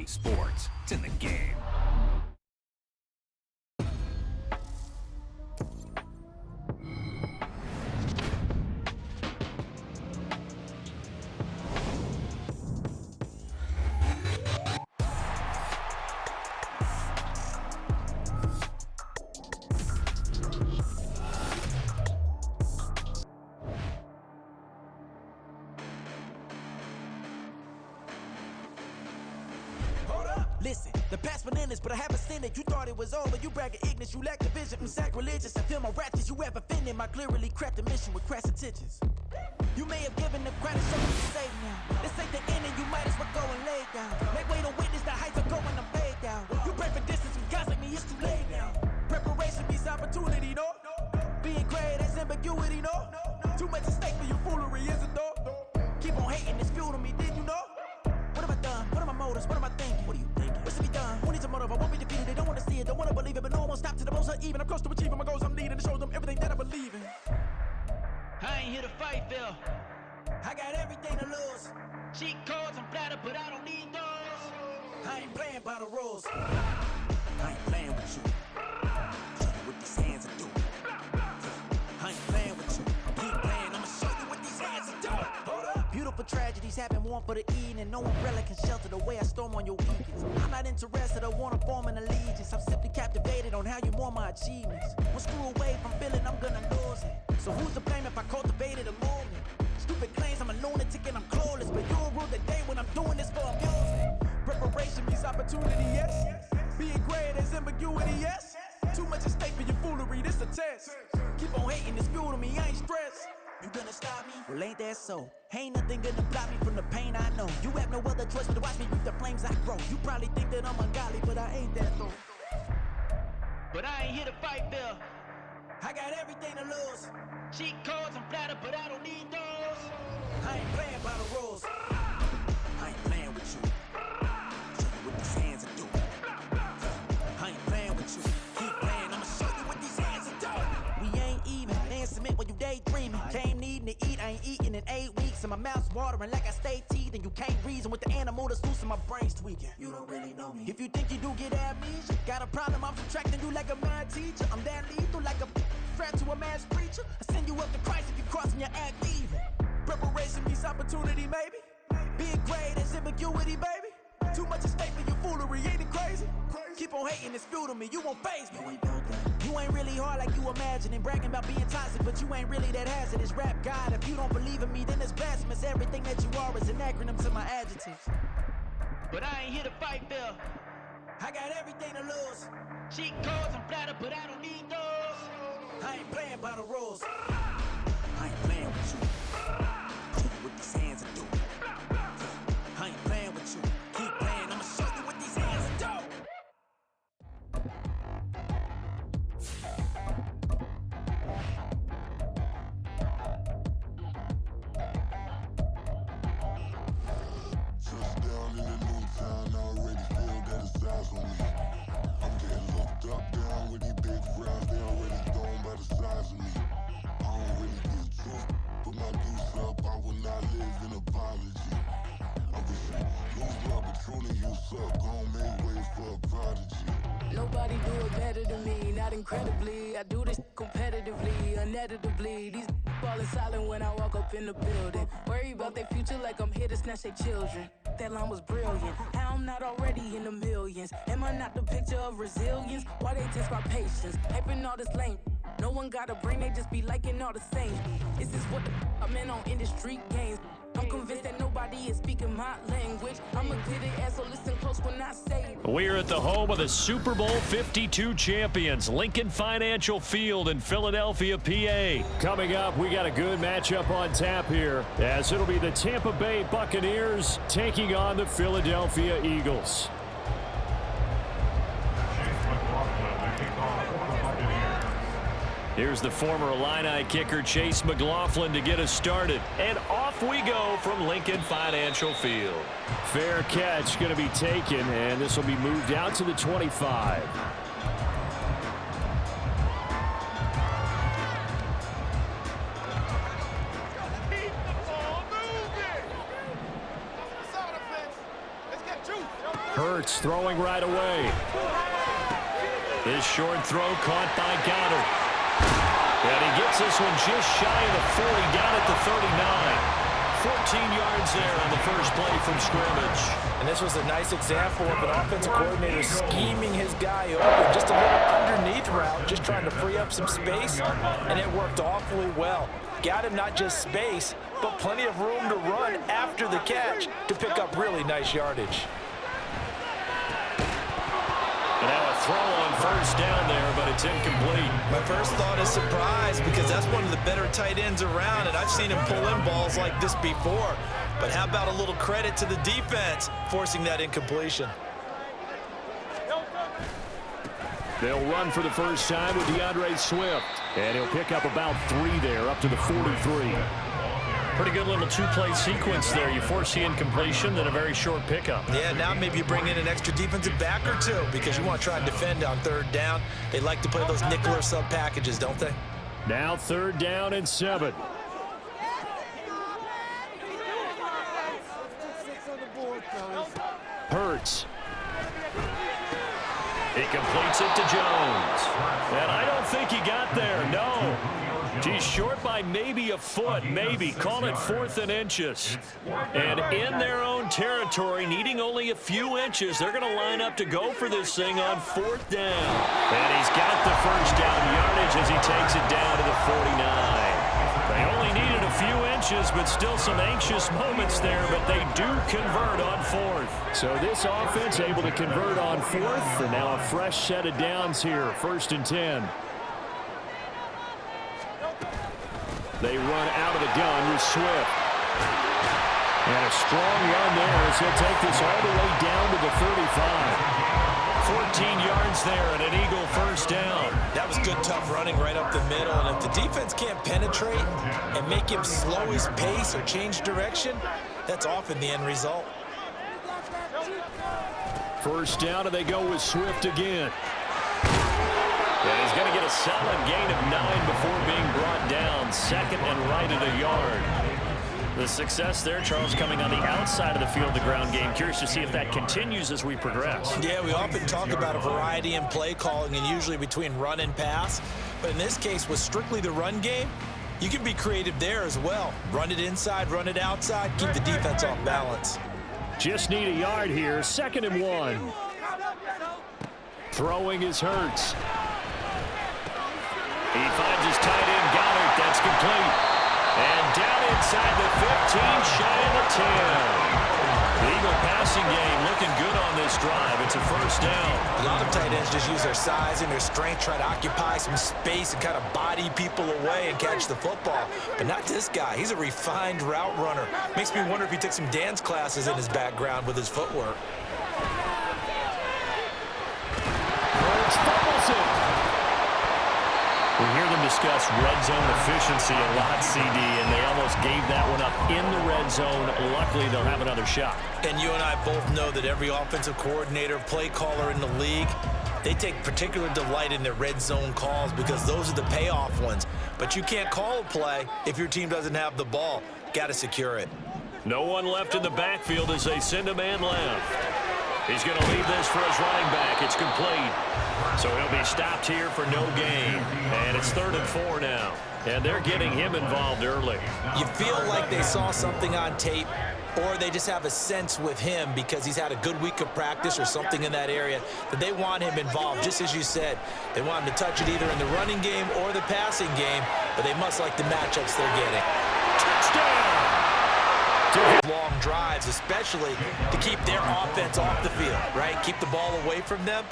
sports. It's in the game. Listen, the past bananas, but I haven't seen it. You thought it was over, you bragging ignorance, you lack the vision. I'm sacrilegious, I feel my wrath. You ever offended my clearly crafted mission with crass intentions. You may have given the credit, so you safe now. This ain't the end, and you might as well go and lay down. Make way to witness the heights of going, I'm laid down. You pray for distance with guys like me, it's too late now. Preparation means opportunity, no? Being great, that's ambiguity, no? Too much at stake for your foolery, is it though? Keep on hating, it's fuel to me, did you know? What have I done? What are my motives? What am I thinking? What are you thinking? What's to be done? Who needs a motive? I won't be defeated. They don't want to see it, don't want to believe it, but no one won't stop to the most uneven. I'm close to achieving my goals. I'm needing to show them everything that I believe in. I ain't here to fight, Phil. I got everything to lose. Cheat codes, I'm flattered, but I don't need those. I ain't playing by the rules. I ain't playing with you. Show you what these hands are doing. I ain't playing with you. Keep playing, I'ma show you what these hands are doing. Hold up. Beautiful tragedies happen, one for the eating, and no umbrella can shelter the way I storm on your weekends. I'm not interested, I wanna form an allegiance. I'm simply captivated on how you mourn my achievements. One screw away from feeling I'm gonna lose it. So who's to blame if I cultivated a moment? Stupid claims I'm a lunatic and I'm clueless, but you'll rule the day when I'm doing this for amusement. Preparation means opportunity, yes. Being great is ambiguity, yes. Too much at stake for your foolery, this a test. Keep on hating, it's fuel to me, I ain't stressed. You gonna stop me? Well, ain't that so? Ain't nothing gonna block me from the pain I know. You have no other choice but to watch me reap the flames I grow. You probably think that I'm ungodly, but I ain't that though. But I ain't here to fight, Phil. I got everything to lose. Cheat codes, I'm flattered, but I don't need those. I ain't playing by the rules. I ain't playing with you. Show you what these hands are doing. I ain't playing with you. Keep playing, I'ma show you what these hands are doing. We ain't even. They ain't submit when you daydreaming. Came needing to eat, I ain't eating in 8 weeks. And my mouth's watering like I stay teething. You can't reason with the animal that's loose and my brain's tweaking. You don't really know me. If you think you do get amnesia, got a problem, I'm subtracting you like a mad teacher. I'm that lethal like a threat to a mass preacher. I send you up to Christ if you crossing your act evil. Preparation means opportunity, maybe. Being great is ambiguity, baby. Too much at stake for your foolery, ain't it crazy? Keep on hating, it's fuel to me, you won't faze me. You ain't really hard like you imagine and bragging about being toxic, but you ain't really that hazardous. Rap God, if you don't believe in me, then it's blasphemous. Everything that you are is an acronym to my adjectives. But I ain't here to fight, Phil. I got everything to lose. Cheat codes, I'm flattered, but I don't need those. I ain't playing by the rules. I ain't playing with you. Show you what these hands are doing. I ain't playing with you. Keep playing, I'ma show you what these hands are doing. Touchdown in the new town, I already feel that it's eyes on me. I'm getting looked up, down with these big frowns, they already gone by the size of me. I don't really get drunk, put my deuce up, I will not live in apology. I wish you lose the opportunity, you suck, gon' make way for a prodigy. Nobody do it better than me, not incredibly. I do this competitively, uneditably. These falling silent when I walk up in the building. Worry about their future like I'm here to snatch their children. That line was brilliant. How I'm not already in the millions. Am I not the picture of resilience? Why they test my patience? Hyping all this lame. No one got a brain, they just be liking all the same. Is this what the I'm in on industry games? I'm convinced that nobody is speaking my language. I'm a good ass, so listen close when I say it. We're at the home of the Super Bowl 52 champions, Lincoln Financial Field in Philadelphia, PA. Coming up, we got a good matchup on tap here, as it'll be the Tampa Bay Buccaneers taking on the Philadelphia Eagles. Here's the former Illini kicker Chase McLaughlin to get us started. And off we go from Lincoln Financial Field. Fair catch going to be taken, and this will be moved out to the 25. Let's get you. Hurts throwing right away. This short throw caught by Goddard. And he gets this one just shy of the 40, down at the 39. 14 yards there on the first play from scrimmage. And this was a nice example of an offensive coordinator scheming his guy open. Just a little underneath route, just trying to free up some space, and it worked awfully well. Got him not just space, but plenty of room to run after the catch to pick up really nice yardage. And now a throw on first down there, but it's incomplete. My first thought is surprise, because that's one of the better tight ends around, and I've seen him pull in balls like this before. But how about a little credit to the defense forcing that incompletion? They'll run for the first time with DeAndre Swift. And he'll pick up about 3 there, up to the 43. Pretty good little two-play sequence there. You force the incompletion, then a very short pickup. Yeah, now maybe you bring in an extra defensive back or two because you want to try and defend on third down. They like to play those nickel or sub packages, don't they? Now 3rd down and 7. Hurts. He completes it to Jones. And I don't think he got there, no. He's short by maybe a foot, maybe. Call it 4th and inches. And in their own territory, needing only a few inches, they're going to line up to go for this thing on 4th down. And he's got the first down yardage as he takes it down to the 49. They only needed a few inches, but still some anxious moments there, but they do convert on 4th. So this offense able to convert on 4th, and now a fresh set of downs here, 1st and 10. They run out of the gun with Swift. And a strong run there as he'll take this all the way down to the 35. 14 yards there and an Eagle first down. That was good, tough running right up the middle. And if the defense can't penetrate and make him slow his pace or change direction, that's often the end result. First down, and they go with Swift again. And he's going to get a solid gain of 9 before being brought down. 2nd and right at a yard. The success there, Charles, coming on the outside of the field, the ground game. Curious to see if that continues as we progress. Yeah, we often talk about a variety in play calling and usually between run and pass. But in this case, with strictly the run game, you can be creative there as well. Run it inside, run it outside, keep the defense off balance. Just need a yard here. 2nd and 1. Throwing is Hurts. He finds his tight end, Goddard. That's complete. And down inside the 15, shy of the 10. The Eagle passing game looking good on this drive. It's a first down. A lot of tight ends just use their size and their strength, try to occupy some space and kind of body people away and catch the football. But not this guy. He's a refined route runner. Makes me wonder if he took some dance classes in his background with his footwork. Hurts fumbles it. We hear them discuss red zone efficiency a lot, CD, and they almost gave that one up in the red zone. Luckily, they'll have another shot. And you and I both know that every offensive coordinator, play caller in the league, they take particular delight in their red zone calls because those are the payoff ones. But you can't call a play if your team doesn't have the ball. Got to secure it. No one left in the backfield as they send a man left. He's going to leave this for his running back. It's complete. So he'll be stopped here for no gain. And it's 3rd and 4 now. And they're getting him involved early. You feel like they saw something on tape, or they just have a sense with him because he's had a good week of practice or something in that area that they want him involved. Just as you said, they want him to touch it either in the running game or the passing game, but they must like the matchups they're getting. Touchdown! Long drives, especially to keep their offense off the field, right? Keep the ball away from them.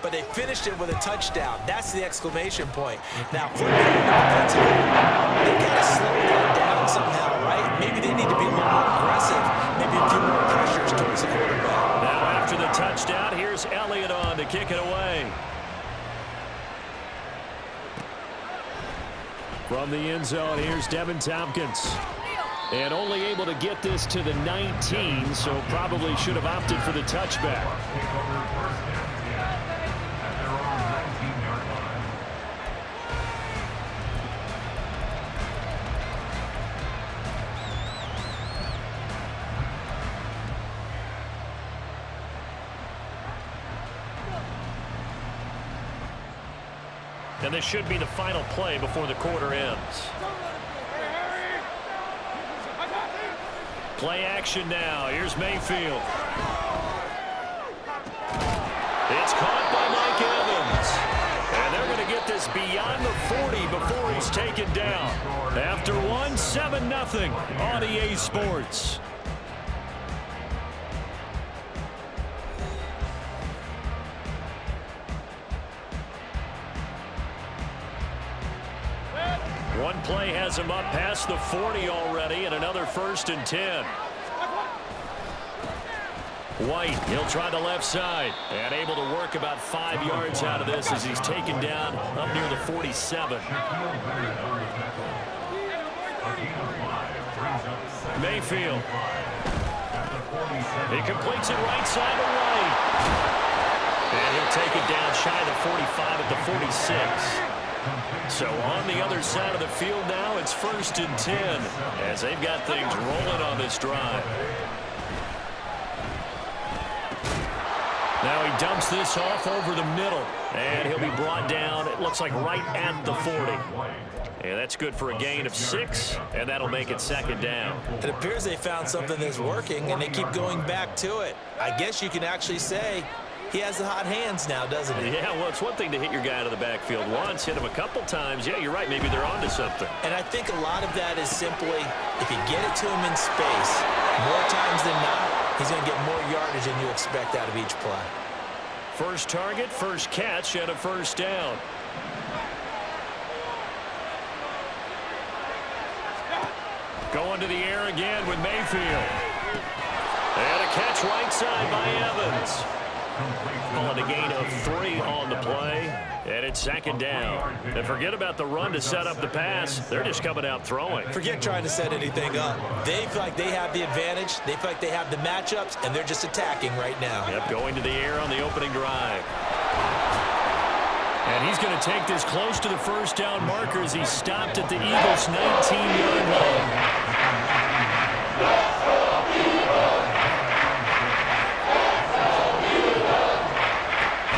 But they finished it with a touchdown. That's the exclamation point. Now, offensively, they've got to slow that down somehow, right? Maybe they need to be a little more aggressive. Maybe a few more pressures towards the quarterback. Now, after the touchdown, here's Elliott on to kick it away. From the end zone, here's Devin Tompkins. And only able to get this to the 19, so probably should have opted for the touchback. And this should be the final play before the quarter ends. Play action now. Here's Mayfield. It's caught by Mike Evans. And they're going to get this beyond the 40 before he's taken down. After one, 7-0 on EA Sports. One play has him up past the 40 already, and another 1st and 10. White, he'll try the left side, and able to work about 5 yards out of this as he's taken down up near the 47. Mayfield. He completes it right side to White. And he'll take it down shy of the 45 at the 46. So on the other side of the field now, it's 1st and 10 as they've got things rolling on this drive. Now he dumps this off over the middle, and he'll be brought down, it looks like right at the 40. And that's good for a gain of 6, and that'll make it 2nd down. It appears they found something that's working, and they keep going back to it. I guess you can actually say he has the hot hands now, doesn't he? Yeah, well, it's one thing to hit your guy out of the backfield once, hit him a couple times. Yeah, you're right. Maybe they're onto something. And I think a lot of that is simply if you get it to him in space, more times than not, he's going to get more yardage than you expect out of each play. First target, first catch, and a 1st down. Going to the air again with Mayfield. And a catch right side by Evans. Calling a gain of 3 on the play, and it's 2nd down. And forget about the run to set up the pass. They're just coming out throwing. Forget trying to set anything up. They feel like they have the advantage. They feel like they have the matchups, and they're just attacking right now. Yep, going to the air on the opening drive. And he's going to take this close to the 1st down marker as he stopped at the Eagles' 19-yard line.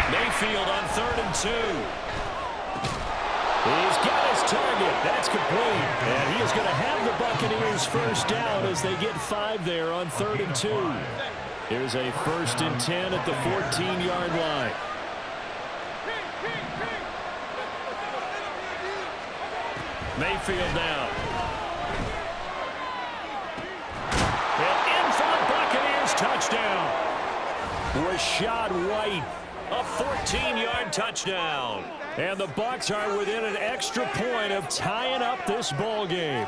Mayfield on 3rd and 2. He's got his target. That's complete. And he is going to have the Buccaneers 1st down as they get 5 there on 3rd and 2. Here's a 1st and 10 at the 14-yard line. Mayfield now. And in for the Buccaneers touchdown. Rashad White. A 14-yard touchdown. And the Bucs are within an extra point of tying up this ball game.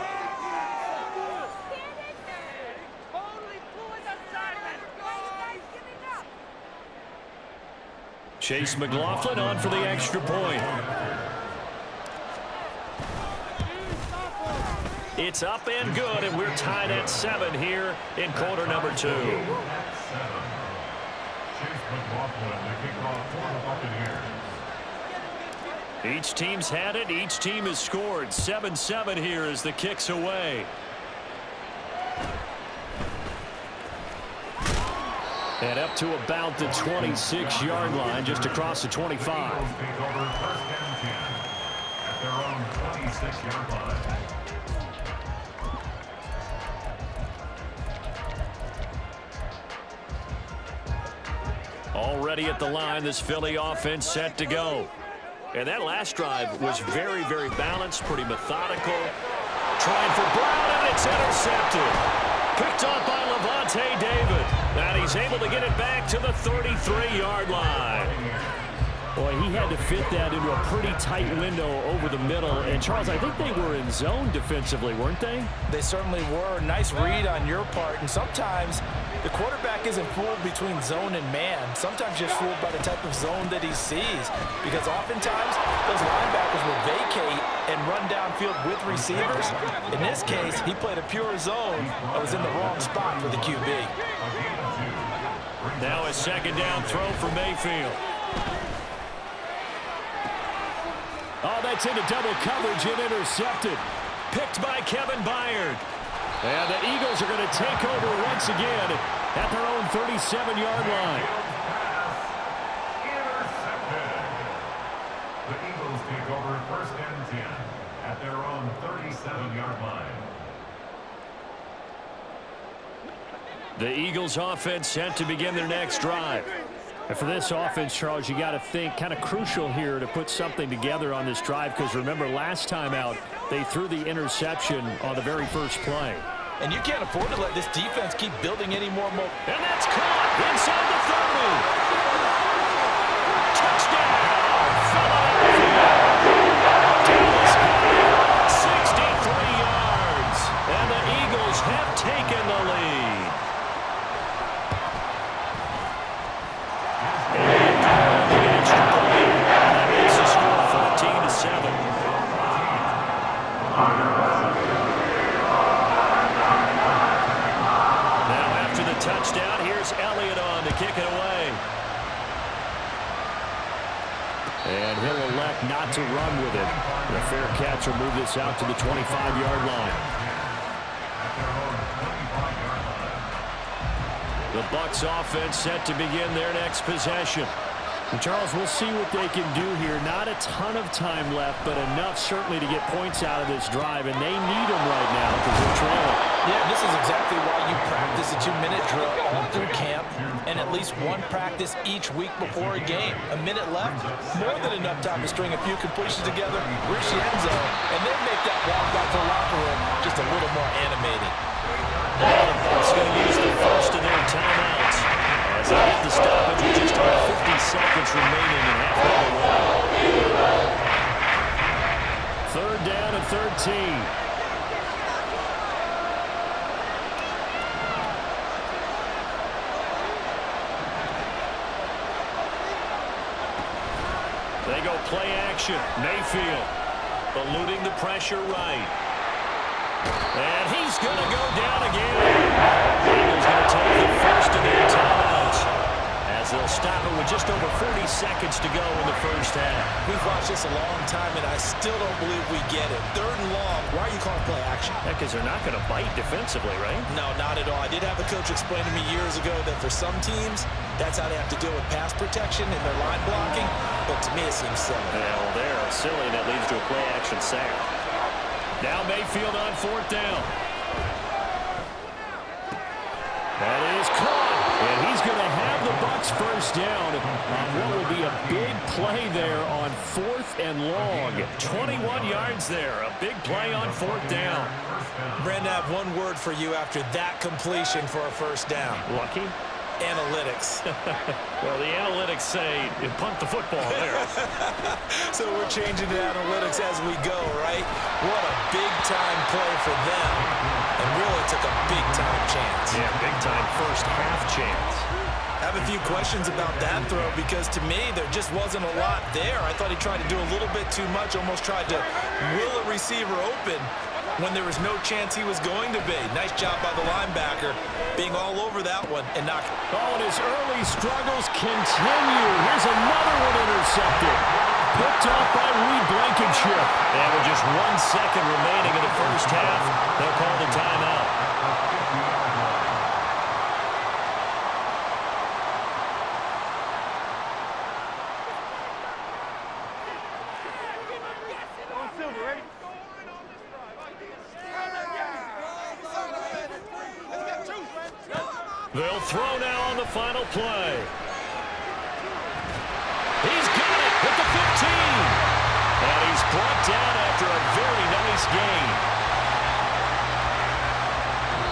Chase McLaughlin on for the extra point. It's up and good, and we're tied at 7 here in quarter number 2. Each team's had it. Each team has scored. 7-7 here as the kick's away. And up to about the 26-yard line, just across the 25. Already at the line, this Philly offense set to go. And that last drive was very, very balanced, pretty methodical. Trying for Brown, and it's intercepted. Picked off by Levante David. And he's able to get it back to the 33-yard line. Boy, he had to fit that into a pretty tight window over the middle. And, Charles, I think they were in zone defensively, weren't they? They certainly were. Nice read on your part. And sometimes the quarterback isn't fooled between zone and man. Sometimes you're fooled by the type of zone that he sees. Because oftentimes, those linebackers will vacate and run downfield with receivers. In this case, he played a pure zone that was in the wrong spot for the QB. Now a 2nd down throw for Mayfield. Oh, that's into double coverage and intercepted. Picked by Kevin Byard. And the Eagles are going to take over once again at their own 37-yard line. The Eagles take over their own 37-yard line. The Eagles offense set to begin their next drive. And for this offense, Charles, you got to think kind of crucial here to put something together on this drive, because remember last time out they threw the interception on the very first play. And you can't afford to let this defense keep building any more momentum. And that's caught inside the 30. Touchdown, Philadelphia. Dallas Goedert, 63 yards. And the Eagles have taken the lead. Touchdown. Here's Elliott on to kick it away. And he'll elect not to run with it. And a fair catch will move this out to the 25-yard line. The Bucs offense set to begin their next possession. And Charles, we'll see what they can do here. Not a ton of time left, but enough certainly to get points out of this drive, and they need them right now because they're trailing. Yeah, this is exactly why you practice a 2-minute drill all through camp and at least one practice each week before a game. A minute left, more than enough time to string a few completions together, reach the end zone, and then make that walk back to the locker room just a little more animated. The Bucs going to use the first of their timeouts as they get the stoppage with just over 50 seconds remaining in half of the one. Third down and 13. They go play action. Mayfield eluding the pressure right. And he's going to go down again. Eagles going to take the first of their timeouts as they'll stop it with just over 40 seconds to go in the first half. We've watched this a long time, and I still don't believe we get it. Third and long, why are you calling play action? Yeah, because they're not going to bite defensively, right? No, not at all. I did have a coach explain to me years ago that for some teams, that's how they have to deal with pass protection and their line blocking. But to me, it seems silly. Yeah, well, they're silly, and that leads to a play action sack. Now Mayfield on fourth down. That is caught. And he's going to have the Bucs first down on what will be a big play there on fourth and long. 21 yards there. A big play on fourth down. Brandon, I have one word for you after that completion for a first down. Lucky? Analytics. Well, the analytics say you punt the football there. So we're changing to analytics as we go, right? What a big-time play for them. And really took a big-time chance. Yeah, big-time first half chance. I have a few questions about that throw because to me there just wasn't a lot there. I thought he tried to do a little bit too much, almost tried to will a receiver open when there was no chance he was going to be. Nice job by the linebacker being all over that one and not. Oh, and his early struggles continue. Here's another one intercepted. Picked off by Reed Blankenship. And with just 1 second remaining in the first half, they'll call the timeout. They'll throw now on the final play. He's got it at the 15. And he's brought down after a very nice gain.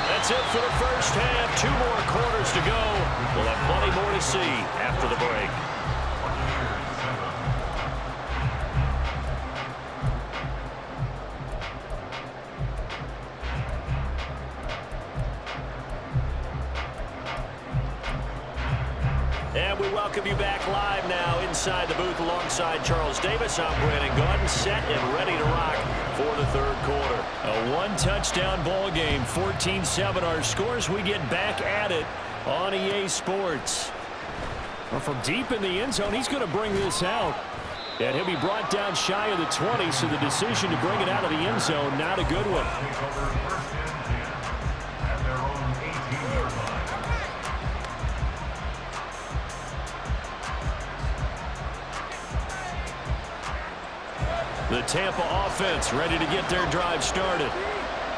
That's it for the first half. 2 more quarters to go. We'll have plenty more to see after the break. And we welcome you back live now inside the booth alongside Charles Davis. I'm Brandon Gaudin, set and ready to rock for the third quarter. A 1-touchdown ball game, 14-7 our scores. We get back at it on EA Sports. Well, from deep in the end zone, he's going to bring this out. And he'll be brought down shy of the 20, so the decision to bring it out of the end zone, not a good one. The Tampa offense ready to get their drive started.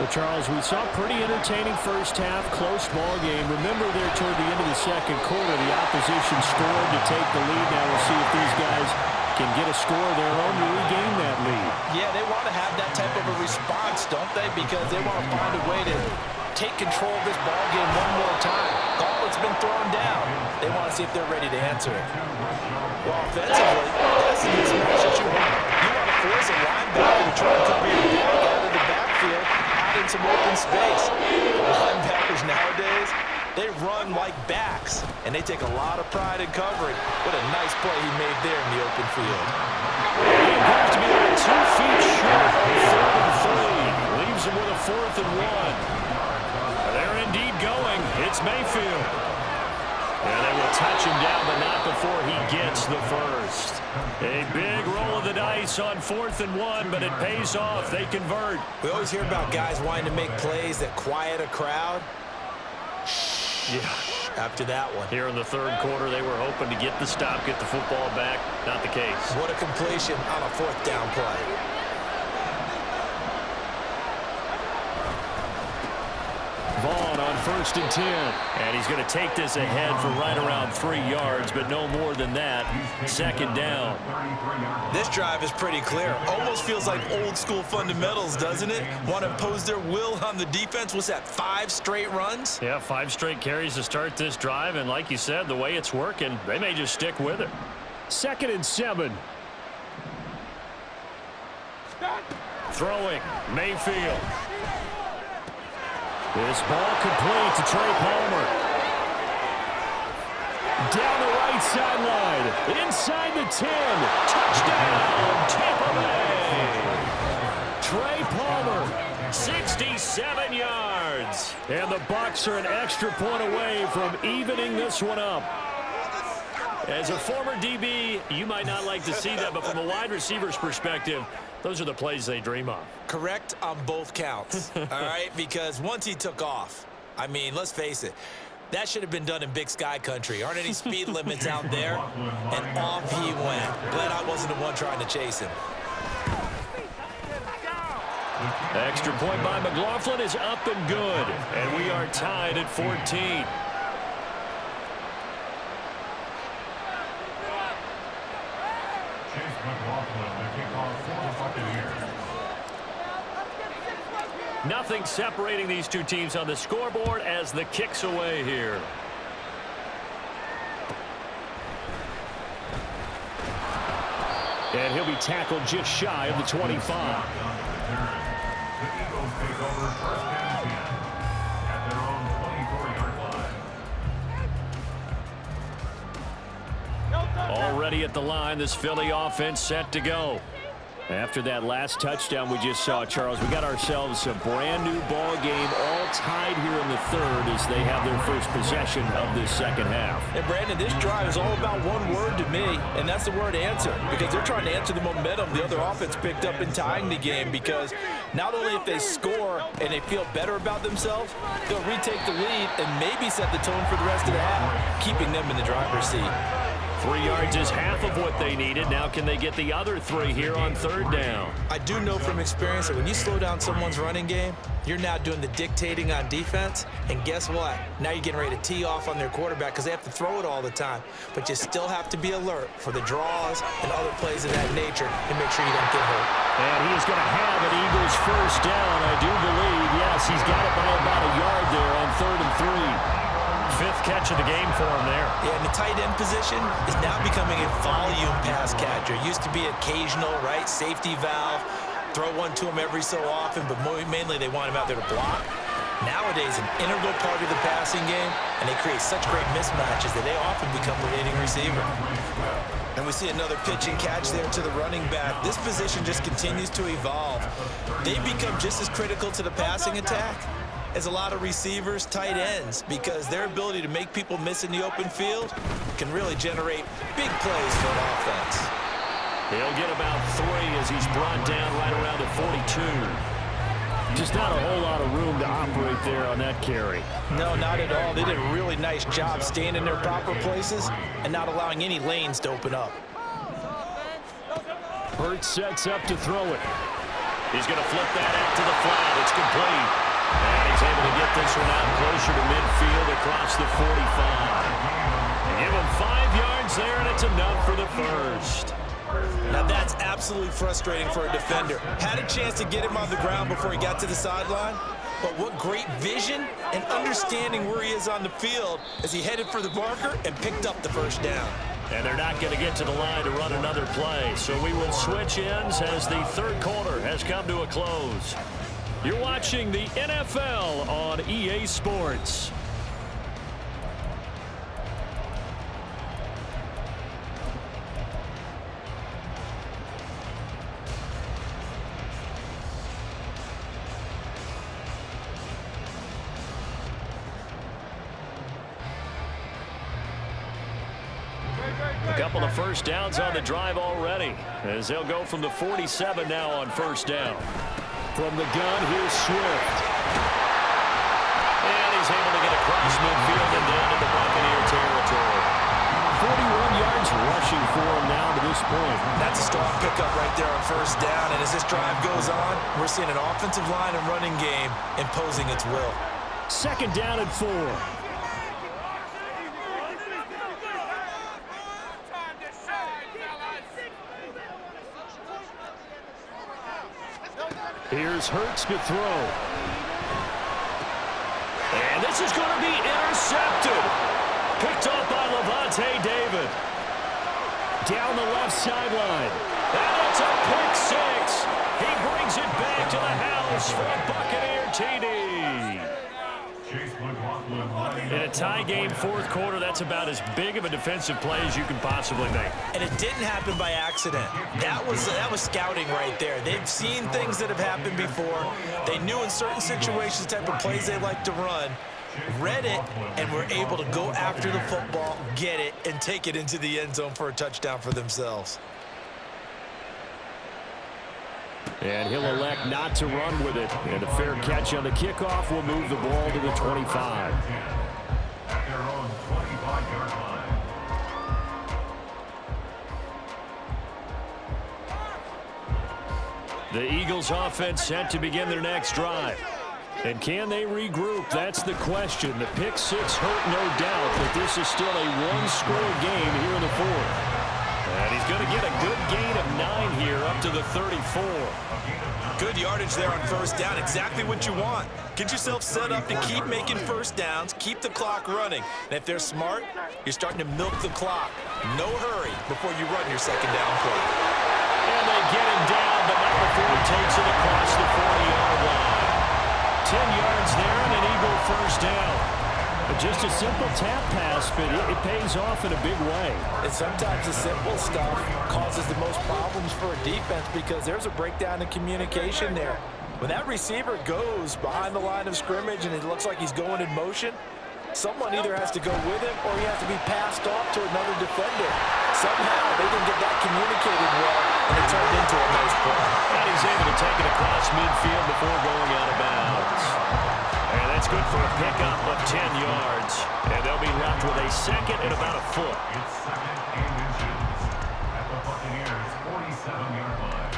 Well, Charles, we saw a pretty entertaining first half, close ball game. Remember there toward the end of the second quarter, the opposition scored to take the lead. Now we'll see if these guys can get a score of their own to regain that lead. Yeah, they want to have that type of a response, don't they? Because they want to find a way to take control of this ball game one more time. Gauntlet's been thrown down. They want to see if they're ready to answer it. Well, offensively, that's the mismatch that you want. You want to force a linebacker to try to cover your back out of the backfield, out in some open space. Linebackers nowadays, they run like backs, and they take a lot of pride in covering. What a nice play he made there in the open field. He appears to be about 2 feet short of 3rd and 3. Leaves him with a 4th and 1. They're indeed going. It's Mayfield. And they will touch him down, but not before he gets the first. A big roll of the dice on 4th and 1, but it pays off. They convert. We always hear about guys wanting to make plays that quiet a crowd. Yeah. After that one. Here in the third quarter, they were hoping to get the stop, get the football back. Not the case. What a completion on a 4th down play. Vaughn on 1st and 10. And he's going to take this ahead for right around 3 yards, but no more than that. 2nd down. This drive is pretty clear. Almost feels like old school fundamentals, doesn't it? Want to impose their will on the defense. What's that, 5 straight runs? Yeah, 5 straight carries to start this drive. And like you said, the way it's working, they may just stick with it. 2nd and 7. Throwing, Mayfield. This ball complete to Trey Palmer. Down the right sideline. Inside the 10. Touchdown, Tampa Bay. Trey Palmer, 67 yards. And the Bucs are an extra point away from evening this one up. As a former DB, you might not like to see that, but from a wide receiver's perspective, those are the plays they dream of. Correct on both counts, all right? Because once he took off, I mean, let's face it, that should have been done in Big Sky country. Aren't any speed limits out there? And off he went. Glad I wasn't the one trying to chase him. Extra point by McLaughlin is up and good. And we are tied at 14. Nothing separating these two teams on the scoreboard as the kick's away here. And he'll be tackled just shy of the 25. The Eagles take over 1st and 10 at their own 24-yard line. Already at the line, this Philly offense set to go. After that last touchdown we just saw, Charles, we got ourselves a brand new ball game, all tied here in the third as they have their first possession of this second half. And Brandon, this drive is all about one word to me, and that's the word answer, because they're trying to answer the momentum the other offense picked up in tying the game, because not only if they score and they feel better about themselves, they'll retake the lead and maybe set the tone for the rest of the half, keeping them in the driver's seat. 3 yards is half of what they needed. Now can they get the other 3 here on 3rd down? I do know from experience that when you slow down someone's running game, you're now doing the dictating on defense. And guess what? Now you're getting ready to tee off on their quarterback because they have to throw it all the time. But you still have to be alert for the draws and other plays of that nature to make sure you don't get hurt. And he is going to have an Eagles first down, I do believe. Yes, he's got it by about a yard there on 3rd and 3. 5th catch of the game for him there. Yeah, and the tight end position is now becoming a volume pass catcher. Used to be occasional, right? Safety valve. Throw one to him every so often, but mainly they want him out there to block. Nowadays, an integral part of the passing game, and they create such great mismatches that they often become the leading receiver. And we see another pitch and catch there to the running back. This position just continues to evolve. They become just as critical to the passing attack as a lot of receivers, tight ends, because their ability to make people miss in the open field can really generate big plays for an offense. He'll get about 3 as he's brought down right around the 42. Just not a whole lot of room to operate there on that carry. No, not at all. They did a really nice job staying in their proper places and not allowing any lanes to open up. Hurts sets up to throw it. He's going to flip that out to the flat. It's complete. And he's able to get this one out closer to midfield across the 45. Give him 5 yards there, and it's enough for the first. Now that's absolutely frustrating for a defender. Had a chance to get him on the ground before he got to the sideline, but what great vision and understanding where he is on the field as he headed for the marker and picked up the first down. And they're not going to get to the line to run another play, so we will switch ends as the third quarter has come to a close. You're watching the NFL on EA Sports. A couple of first downs on the drive already, as they'll go from the 47 now on first down. From the gun, here's Swift. And he's able to get across midfield and down into Buccaneer territory. 41 yards rushing for him now to this point. That's a strong pickup right there on first down, and as this drive goes on, we're seeing an offensive line and running game imposing its will. Second down and 4. Here's Hurts to throw. And this is going to be intercepted. Picked off by Levante David. Down the left sideline. And it's a pick six. He brings it back to the house for a Buccaneer TD. In a tie game fourth quarter, that's about as big of a defensive play as you can possibly make. And it didn't happen by accident. That was scouting right there. They've seen things that have happened before. They knew in certain situations the type of plays they like to run, read it, and were able to go after the football, get it, and take it into the end zone for a touchdown for themselves. And he'll elect not to run with it. And a fair catch on the kickoff will move the ball to the 25. At their own 25-yard line. The Eagles offense set to begin their next drive. And can they regroup? That's the question. The pick six hurt, no doubt, but this is still a one-score game here in the fourth. And he's going to get a good gain of 9 here up to the 34. Good yardage there on first down. Exactly what you want. Get yourself set up to keep making first downs, keep the clock running. And if they're smart, you're starting to milk the clock. No hurry before you run your second down play. And they get him down, but not before he takes it across the 40-yard line. 10 yards there and an Eagle first down. Just a simple tap pass, but it pays off in a big way. And sometimes the simple stuff causes the most problems for a defense because there's a breakdown in communication there. When that receiver goes behind the line of scrimmage and it looks like he's going in motion, someone either has to go with him or he has to be passed off to another defender. Somehow they didn't get that communicated well, and it turned into a nice play. And he's able to take it across midfield before going out of bounds. And that's good for a pickup of 10 yards. And they'll be left with a second and about a foot. It's second and inches at the Buccaneers' 47-yard line.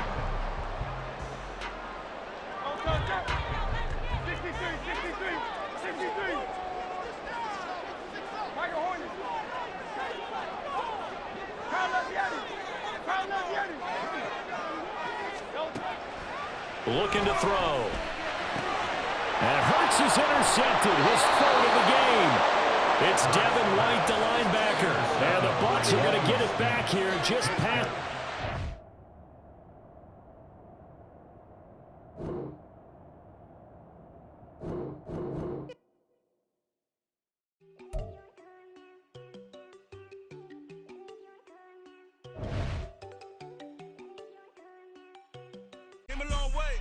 63. Michael Horner. Looking to throw. And Hurts is intercepted, his third of the game. It's Devin White, the linebacker. And the Bucs are going to get it back here just past. Came a long way.